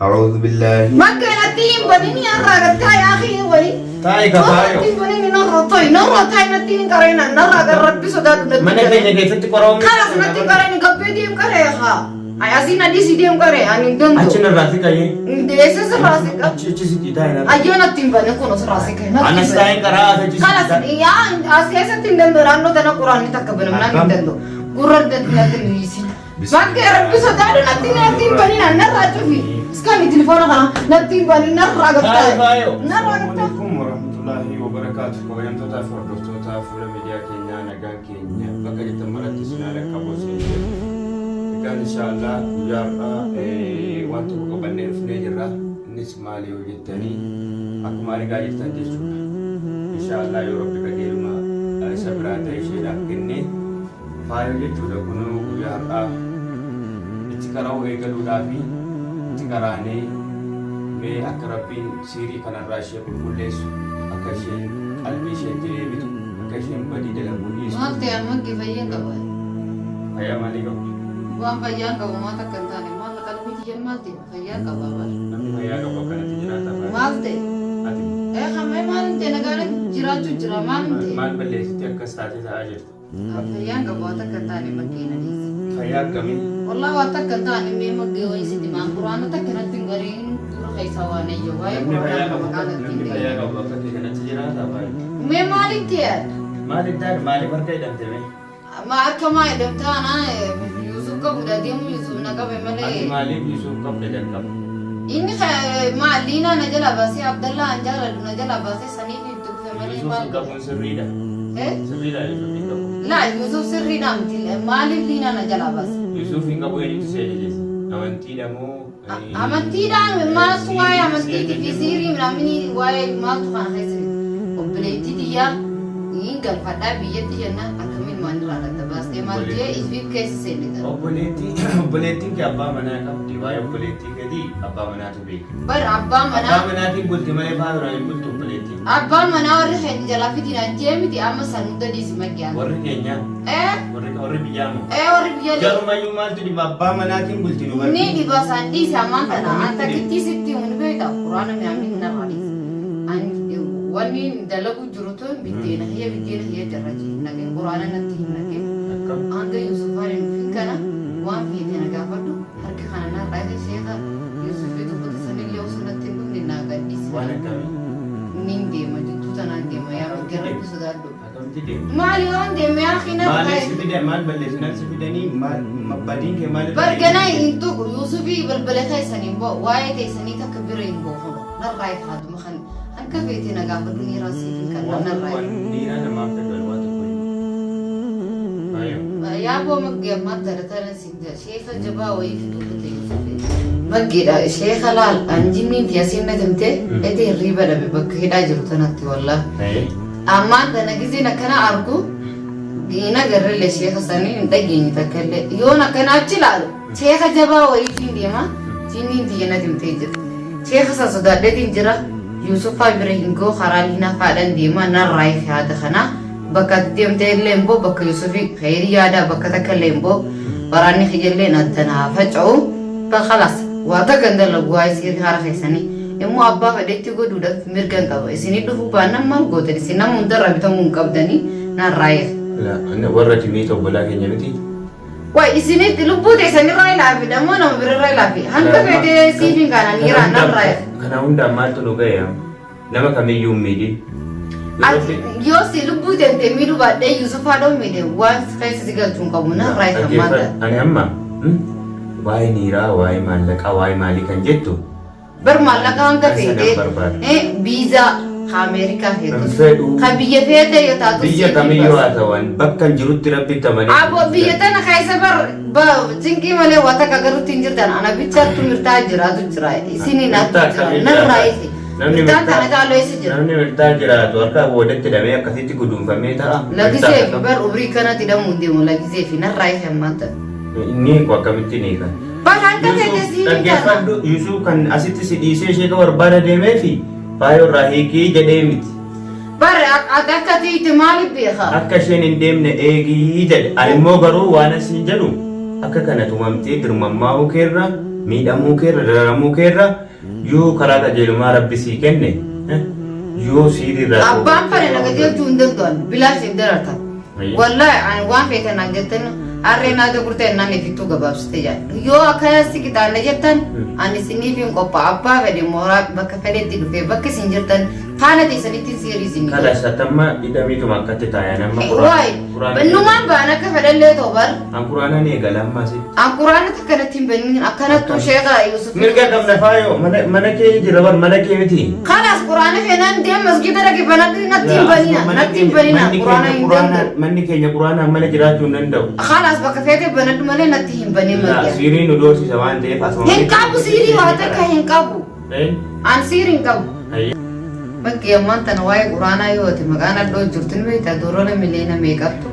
أعوذ بالله ما كانت تيم بنيني أنا تاي أخي وي تاي كفايو تيم بنيني نرى تاي نتين كارينا نرى قرب بسودات من أكيد كيف تقرأون خلاص نتين كارينا قبيديم كاريها أياسينا دي سيديم كاريها أنيندون أشين الراسي كاي ديسس راسك أشي تاي أيوة نتين بني كونس راسك أنا ستاين كرا أشي خلاص يا أسياسة تندن درانو تنا قرآن تكبر من نتندو قرآن تندن يسي ما كرب بسودات نتين بنينا نرى تفي سكاني تليفون أنا نتين بني نرى قبتاي نرى قبتاي ورحمة الله وبركاته كوين تتافر دكتور تافر ميديا كينيا نجان كينيا بقى جتمرت تسمع لك كابوسين كان إن شاء الله يارا وانتو كبنين في نجرة نسمع لي وجدتني أكو مالي قاعد تنجسوا إن شاء الله يورب كجيلما سبرات يشيل كني فايو جتوا لكنو يارا إتكراو هيكلو دافي إتكراني مي أكربي سيري كان الراشي بالكليس أكشين قلبي شيء تريبتو أكشين بدي دلبونيس ما تيامك كيفين كبار هيا مالي كم وان فيان كبار ما تكنتاني ما لكالو بيجي مالتي فيان كبار نمي هيا كم كانت تجرا تبا مالتي أتي خمي مالتي نقالك جراتو جرا مالتي مال بليس تكستاتي ساجر فيان كبار تكنتاني مكينة دي هيا كمي والله واتكنتاني مي مجي ويسي دي مان قرآن تكنتين غرين خيسواني جواي نمي هيا كم قرآن نمي هيا كم كانت تجرا تبا مي مالتي مالك دار مالك بركة دمتمي ما أكما يدمتانا يوسف كبودا ديم يوسف نقبل أتي ملي مالك يوسف كم دجنكم إني ما لينا نجلا باسي عبد الله أنجال نجلا باسي سنيف يتوفى ملي يوسف كم سريدا إيه سريدا يوسف كم لا يوسف سري نامتي مالي لينا نجلا بس يوسف كم وين تسيجلس أمانتي دمو أمانتي دا ما سواي أمانتي في سيري منامني واي ما تخان خيسري وبليتي ديا ينقل فدا بيجي جنا أكمل ما نرى تباس مالتي إسبيب كيس سيلدا obboleettiin kee abbaa manaa qabdi waa'ee obboleettii keetii abbaa manaatu beeka. بر أبا منا Abbaa manaatiin bulti malee faayiraan hin bultu obboleettiin. أبا منا وري خير جلا في دينا جيمتي أما سنودا ديس مكيان Warri keenya warri biyyaama. وري بيجي Garumayyuu maaltu dhibba abbaa manaatiin bulti nu barbaada. ni di basan di sama kana anta kiti sitti mun beta qur'ana mi amin na hadis an wani dalagu juruto bitena hiya jaraji nagin qur'ana natti nagin anga yusufarin fikana wan bitena gafadu harka kana na raide shekha yusuf itu kutu sanil yo sunatin dum ni na gadis Waan akkamii? ninde majitu tanan de ma ya gara kusudadu Akkamiti deemu. mali on de me akhina Maaliif si fide maal balleessinan si fidanii badiin kee maaliif? برجنا ينتو يوسفي بالبلخي سنين بو وايد سنين تكبرين بو خلو نرايح هذا مخن أنك بيتنا قاعد بدني راسي كان نرايح Diina namaaf fedhan waan tokko hin. Faayoo. يا بو مجيب ما ترى سيدا شيخ جبا ويفي تقولي يوسفي مجيدا شيخ لال أنجمين تياسين نتمتى إدي الريبة نبي بك هدا جرتنا تي والله أما أنت نجزينا كنا أرجو دينا قرر لي شيخ سنين تجيني تكلم يونا كنا أتشلالو شيخ جبا ويفي ديما تينين تيجينا تمتيجر شيخ ساسودا دين جرا يوسف إبراهيم كو خرالينا فعلن ديما نرايح هذا خنا بكت ديم تيلم بو بك يوسف خيري هذا بكت تكلم بو براني خجلين أتنا فجأو بخلاص واتكندل لغواي سير خارخ سني يمو أبا فديتي قو دودا ميركن كابو إسيني دفو بانا مال قوتري سينا مندر ربطا منقبدني نرايح لا أنا ورّا تميت وبلا كنيا متي. Wah isini lubut isini rai lafi, damo nama berai lafi. Hantu bete siving kanan ira nan rai. Karena undang matu nuga ya, nama kami Yumi. Yo si lubut ente miru bade Yusuf ado mide, wah sekali sesigal tungkau mana rai hamada. Ani amma, wai nira, wai malaka, wai malikan jettu. Bermalaka angka bete, visa. Amerika itu. Kabiya fete ya tatu. Biya kami yo atawan. Bakkan jurutti rabbi tamani. Abo biya tana kaisa ba cinki male wata kagaru tinjir dan ana bicar tu mirta jira tu jira. Isini na tu jira. Narai sih. Mirta tana kalau isi jira. Namni mirta jira tu arka bodet tidak me akasiti kudum fameta. Lagi sih ber ubri kana tidak mundi mu lagi sih narai hemata. Ini kau kami tini kan. Bahan kan fete sih. Dhaggeeffan Yusuf kan asitti si dhiisee ishee ka barbaada deemeefi faayoo irraa hiikii jedhee miti. Bara akka tiiti maaliif beekaa? Akka isheen hin deemne eegii jedhe. Ani immoo garuu waan asiin jedhu akka kana tumamtee dirmammaa mukeerra miidhamuu keerra dararamuu keerra yoo karaa qajeelumaa rabbi sii kenne yoo siirirraa abbaan fare naga jechuun hin danda'an bilaashiif dararta wallahi waan feetan naan jettan arreenaa gurtee naan ifittuu gabaabsite jedha yoo akkasii qixaanne jettan ani isiniif hin qophaa'a abbaa fedhe mooraa bakka fedhetti dhufee bakka isin jirtan faana teessanitti siirii isin kala satamma hidhamiituma akkatti taa'an amma numaan ba'an akka fedhallee ta'u bar Quraanaan eegala ammas Quraana akkanatti hin bannin akkanattuu sheekha Yusuf mirga qabna Faayoo mana kee jira bar mana kee miti kalaas Quraana feenaan deem masgida dhaqe banadhi natti hin banina Quraana hin danda'u manni keenya Quraanaan mala jiraachuu hin danda'u kalaas bakka feete banadhu malee natti hin banin malee siiriin nu doorsisa waan ta'eef asuma hin qabu siirii waa takka hin qabu an siirii hin qabu bakki ammaan tana waa'ee Quraanaa yoo ta'e maqaan addoo jirtu ni beektaa dorola miliyoona meeqattu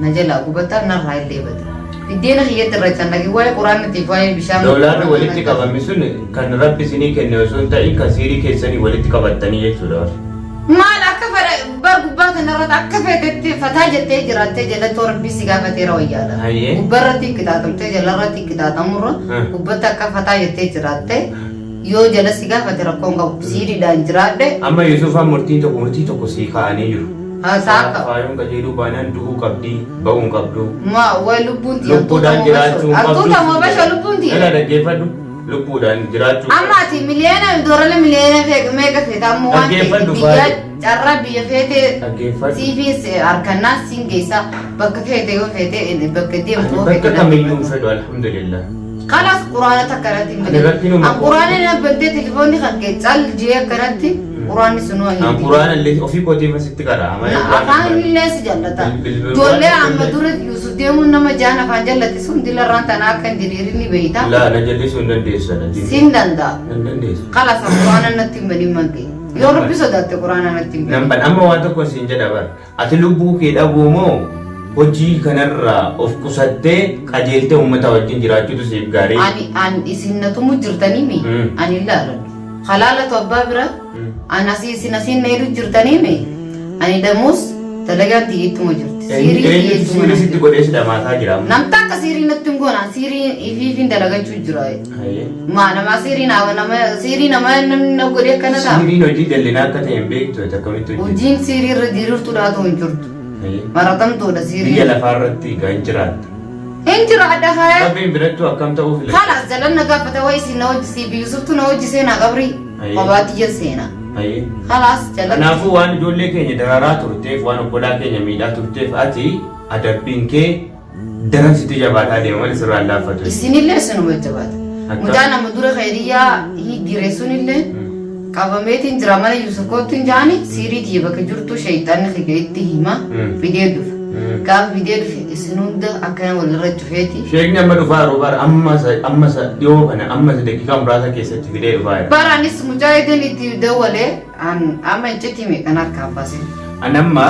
na jalaa gubataa narraa illee bada biddeena hiyyatti irra cannaqi waa'ee Quraanatiif waa'ee bishaan Lolaarri walitti qabame sun kan rabbi isinii kenne osoo hin ta'in kan siirii keessanii walitti qabattanii jechuudha maal akka fedhe bar gubbaa kanarratti akka feetetti fataa jettee jiraattee jalatti rabbi si gaafateera wayyaadha gubbarratti qixaaxamtee jalarratti qixaaxamurra gubbatti akka fataa jettee jiraattee yoo jala si gaafate rakkoon qabu siiriidhaan jiraadhe amma Yuusufaan murtii tokko sii kaa'anii jiru Faayoon qajeeluu baanaan du'uu qabdii ba'uun qabdu wayi lubbuun lubbuudhaan jiraachuun qabdu abduuta moo basha lubbuun tiya ela dhaggeeffadhu lubbuudhaan jiraachuu amma ati miliyoona dorole miliyoona meeqa feeta amma waan biyya carraa biyya feete siifiis harkannaa siin geessa bakka feete yoo feete bakka deemtu bakka kamiyyuu fedhu alhamdulillah خلاص قرآن تكررتي القرآن أنا بديت تلفوني خلقت سال جيه كررتي قرآن سنوه القرآن اللي في كتير بس تكرر أفهم اللي سجلتا تولي عم بدور يوسف ديمون نما جانا فانجلتي سندي لران تنا كان ديريني بيتا لا نجلي سندن ديس سندندا خلاص القرآن نتيم بني مانكي يا ربي صدقت القرآن نتيم نمبر أما وانتو كوسين جدابر أتلوبو كده بومو hojii kanarraa of qusattee qajeeltee uummata wajjin jiraachuutu siif gaarii ani isinnatumu jirtaniimi ani ilaalan halaalatu abbaa bira ani isin needu jirtaniimi ani damus dalagaan xiyyeettuma jirti siirii sitti godhee sidhamaataa jira namta akka siirii natti hin goonaan siirii ifiifin dalagachuu jira nama siirii nama namni godhee akkana ta'a siiriin hojii dallinaa akka ta'e hin beektu akkamitti hojiin siirii irra diriirtuudhaa ta'u hin jirtu maratamtuudha siirii biyya lafaarratti gaa hin jiraatta hin jiraadha haya rabbiin birattuu akkam ta'uu filata kalaas jalan na gaafata wayi isin na hojjisii biyyusuftu na hojjisee na qabrii qobaatti jal seena kalaas jalan kanaafuu waan ijoollee keenya dararaa turteef waan obbolaa keenya miidhaa turteef ati adabbiin kee daran sitti jabaadhaa deema malee sirraan laaffatu isinillee sinuma jabaata mucaa nama dura khayriyaa gireessunillee qabameetiin jira mana Yuusufootiin jaani siirii tiyya bakka jirtu shayxaanni khigeetti hima fidee dhufa gaaf fidee dhufe isin hunda akkana walirra cufeeti sheekni amma dhufaa roobar ammas dhiyoo kana ammas daqiiqaa muraasa keessatti fidee dhufaa baraanis mucaa eegan itti dawwalee amma icciti meeqan harkaan baase anamma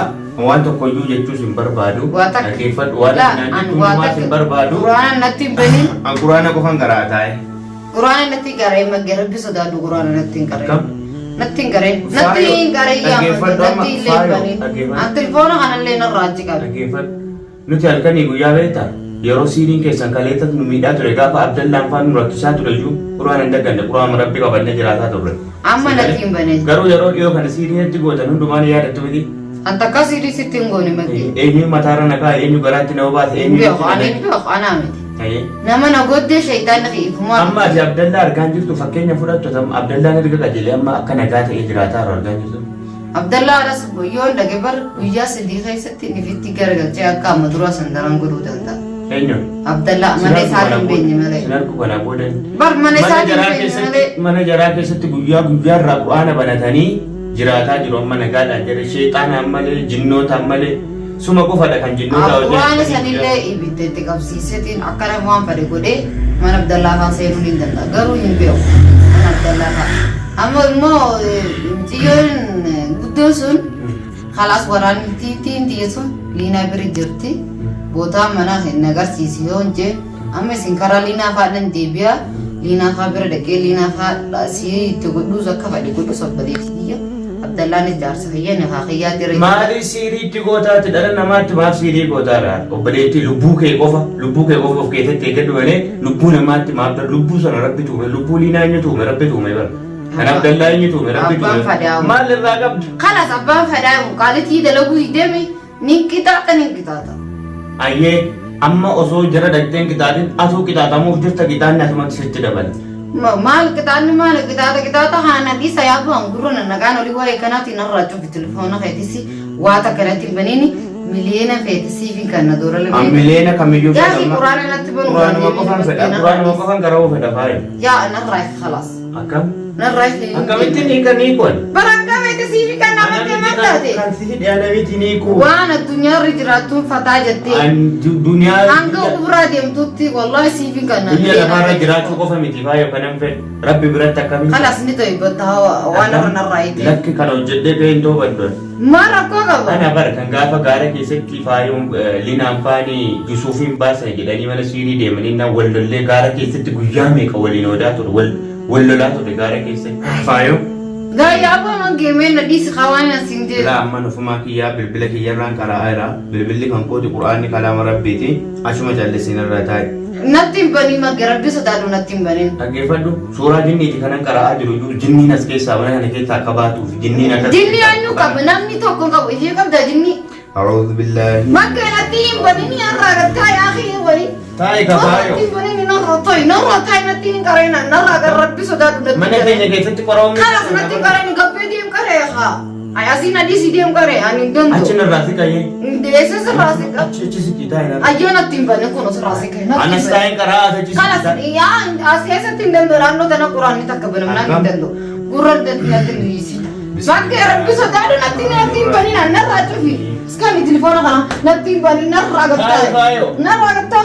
waan tokkoyyuu jechuus hin barbaadu dhaggeeffadhu waan hin barbaadu quraana natti hin banin quraana qofan garaa taa'e Quraana natti garee magge rabbi sodaadhu quraana natti hin garee natti hin garee yaa natti illee bani an telefoona kanallee narraa achi qabe nuti halkanii guyyaa beektaa yeroo siiriin keessan kaleessatti nu miidhaa ture gaafa abdallaan faan nu rakkisaa ture iyyuu quraana hin dagganne quraana rabbi qabannee jiraataa turre amma natti hin bane garuu yeroo dhiyoo kana siirii hedduu gootan hundumaan yaadattu miti anta akka siirii sitti hin goone magge eenyu mataarra nagaa eenyu garaatti nama baase eenyu anaa miti nama na godde shaytaan khiifuma amma ati abdallaa argaan jirtu fakkeenya fudhattu abdallaan erga qajeelee amma akka nagaa ta'ee jiraataa argaan jirtu abdallaa alas yoon dhage bar guyyaa sadii keessatti nifitti garagalchee akka amma duraa sandaraan godhuu danda'a eenyu abdallaa mana isaa hin beenye malee sinarku kana boodan bar mana isaa hin beenye malee mana jaraa keessatti guyyaa irraa quraana banatanii jiraataa jiru amma nagaadhaan jedhe sheexaanaan malee jinnootaan malee suma qofadha kan jinnoota hojjetan quraana sanillee ibiddeetti qabsiisetiin akkana waan fedhe godhee mana abdallaa faan seenuu hin danda'a garuu hin beeku mana abdallaa faan amma immoo xiyyoon guddoon sun khalaas waraanni tiitiin xiyye sun liinaa bira jirti bootaa mana hin agarsiisi yoo jee amma isin karaa liinaa faadhan deebi'a liinaa faa bira dhaqee liinaa faa sii itti godhuus akka fedhe godhu sobbaleeti biyya Abdallaan ijaarsa fayyane haa khiyyaa diree. Maali siriitti gootaati dhala namaatti maaf sirii gootaadha? Obboleetti lubbuu kee qofa of keessatti eeggadhu malee lubbuu namaatti maaf lubbuu sana rabbi tuume lubbuu liinaa inni tuume rabbi tuume bara. Kan Abdallaa inni tuume rabbi tuume. Maal irraa qabdu? Kanas abbaan fadaamu qaalitii dalaguu hiddeemi ni qixaata. Ayyee amma osoo jara dhaqxeen qixaatin asuu qixaatamuuf jirta qixaanni asumatti sitti dabala. Maal qixaata haana dhiisa yaadu hangurroon nagaan olii waa'ee kanaatiin irraa cufi telefoona feetisi waa takka irratti hin baniini miliyoona feetisii fi kan na doora lamee. Miliyoona kamiyyuu fedha. Yaa quraana natti banu. Quraanuma qofaan garuu fedha faaya. Yaa narraa khalaas. Akkam? Narraa akkamitti ni kan ni kun? Baranga feetisii fi kan namatti mattaate. Kan si hidhaa namitti ni kun. Waan addunyaa irra jiraattuun fataa jettee. Duniyaa. Hanga kubraa deemtutti wallahi sii fi kan namatti. Biyya lafaarra jiraachuu qofa miti faaya kanan fedhu. Rabbi biratti akkamitti. Kanas ni ta'e batta waan irra narraa hidhee. Lakki kan hojjedhee ga'een too baddoon. Maal rakkoo qaba? Kana bara kan gaafa gaara keessatti Faayoon linaan faanii Yusuufiin baasa jedhanii mana siirii deemanii na wallollee gaara keessatti guyyaa meeqa waliin odaa ture wallolaa ture gaara keessatti Faayoon. Gaayaa abbaa geemee na dhiisi qawaan asiin jedhu. Laa amma nufumaa kiyyaa bilbila kiyyarraan qara'aa jira bilbilli kan kooti quraanni kalaama rabbiiti achuma jallisiin irra taa'e. Natti hin banii magga rabbi sodaadhu natti hin baniin. Dhaggeeffadhu suuraa jinniiti kanan qara'aa jiru jinniin as keessaa mana kana keessaa akka baatuuf jinniin akka. Jinni eenyu qaba namni tokko qabu ishee qabda jinni. أعوذ بالله. Magga natti hin baniin yarraa gattaa yaa akhi wali. Taa'e ka Faayoon. Natti hin baniin narraa taa'e natti hin qareena narraa gara rabbi sodaadhu natti. Mana keenya keessatti qoramuun. Kanas natti hin qareeni gabbee deem qaree haa. Ayasiin adiisi deem qaree ani hin danda'u. Achi narraa si qayyee. Deessa sirraa si qabu. Achi si qitaa hin Ayyoo natti hin bane kun sirraa si qabu. Anas taa'een qara'aa achi si Kanas yaa as keessatti hin danda'u naannoo tana quraanni takka banamnaan hin danda'u. Gurra natti hin dhiisi. Bakka rabbi sodaadhu natti hin baniin narraa cufi. Sekarang di telepon kana natti hin baniin narraa gattaa. Narraa gattaa.